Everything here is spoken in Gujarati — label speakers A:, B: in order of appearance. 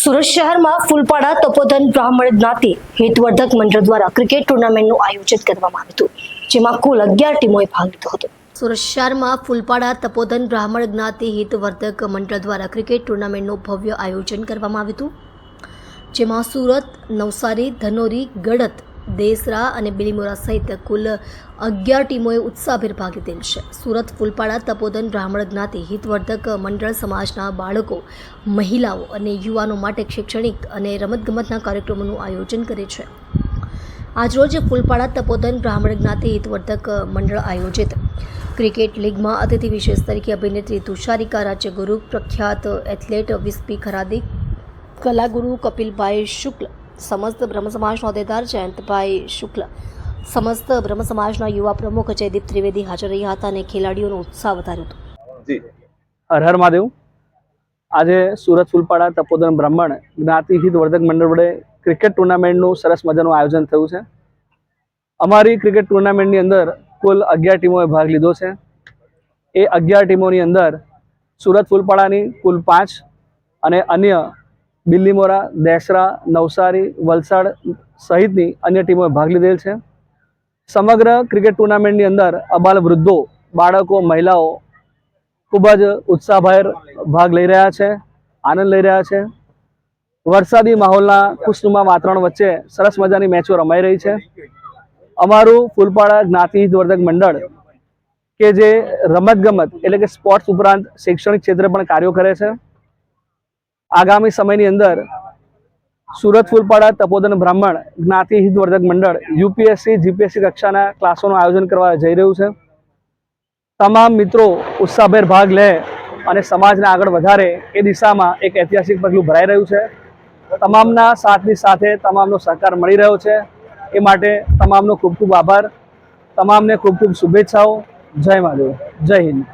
A: સુરત શહેરમાં ફૂલપાડા તપોધન બ્રાહ્મણ જ્ઞાતિ હિતવર્ધક મંડળ દ્વારા ક્રિકેટ ટુર્નામેન્ટનું આયોજન કરવામાં આવ્યું હતું, જેમાં કુલ 11 ટીમોએ ભાગ લીધો હતો। સુરત શહેરમાં ફૂલપાડા તપોધન બ્રાહ્મણ જ્ઞાતિ હિતવર્ધક મંડળ દ્વારા ક્રિકેટ ટુર્નામેન્ટનું ભવ્ય આયોજન કરવામાં આવ્યું હતું, જેમાં સુરત, નવસારી, ધનોરી, ગડત, દેસરા અને બિલીમોરા સહિત કુલ 11 ટીમોએ ઉત્સાહભેર ભાગ લીધેલ છે। સુરત ફૂલપાડા તપોધન બ્રાહ્મણ જ્ઞાતિ હિતવર્ધક મંડળ સમાજના બાળકો, મહિલાઓ અને યુવાનો માટે શૈક્ષણિક અને રમતગમતના કાર્યક્રમોનું આયોજન કરે છે। આજરોજ ફૂલપાડા તપોધન બ્રાહ્મણ જ્ઞાતિ હિતવર્ધક મંડળ આયોજિત ક્રિકેટ લીગમાં અતિથિ વિશેષ તરીકે અભિનેત્રી તુષારિકા, રાજ્યગુરુ પ્રખ્યાત એથ્લેટ વિસ્પી ખરાદી, કલાગુરુ કપિલભાઈ શુક્લ, સમસ્ત બ્રહ્મ સમાજના હોદ્દેદાર જયંતભાઈ શુક્લ, સમસ્ત બ્રહ્મ સમાજના યુવા પ્રમુખ જયદીપ ત્રિવેદી હાજર રહ્યા હતા અને ખેલાડીઓનો ઉત્સાહ વધાર્યો હતો।
B: જી, હર હર મહાદેવ। આજે સુરત ફૂલપાડા તપોધન બ્રાહ્મણ જ્ઞાતિ હિતવર્ધક મંડળ વડે ક્રિકેટ ટુર્નામેન્ટનું સરસ મજાનું આયોજન થયું છે। અમારી ક્રિકેટ ટુર્નામેન્ટની અંદર કુલ 11 ટીમોએ ભાગ લીધો છે। એ 11 ટીમોની અંદર સુરત ફૂલપાડાની કુલ 5 અને અન્ય બિલીમોરા, દેસરા, નવસારી, વલસાડ સહિતની અન્ય ટીમોએ ભાગ લીધેલ છે। સમગ્ર ક્રિકેટ ટુર્નામેન્ટની અંદર અબાલ વૃદ્ધો, બાળકો, મહિલાઓ ખૂબ જ ઉત્સાહભેર ભાગ લઈ રહ્યા છે, આનંદ લઈ રહ્યા છે। વરસાદી માહોલના ખુશનુમા વાતાવરણ વચ્ચે સરસ મજાની મેચો રમાઈ રહી છે। અમારું ફૂલપાડા જ્ઞાતિ હિતવર્ધક મંડળ કે જે રમતગમત એટલે કે સ્પોર્ટ્સ ઉપરાંત શૈક્ષણિક ક્ષેત્રે પણ કાર્યો કરે છે। આગામી સમયની અંદર સુરત ફૂલપાડા તપોધન બ્રાહ્મણ જ્ઞાતિ હિતવર્ધક મંડળ યુપીએસસી, જીપીએસસી કક્ષાના ક્લાસોનું આયોજન કરવા જઈ રહ્યું છે। તમામ મિત્રો ઉત્સાહભેર ભાગ લે અને સમાજને આગળ વધારે એ દિશામાં એક ઐતિહાસિક પગલું ભરાઈ રહ્યું છે। તમામના સાથની સાથે તમામનો સહકાર મળી રહ્યો છે, એ માટે તમામનો ખૂબ ખૂબ આભાર। તમામને ખૂબ ખૂબ શુભેચ્છાઓ। જય મહાદેવ, જય હિન્દ।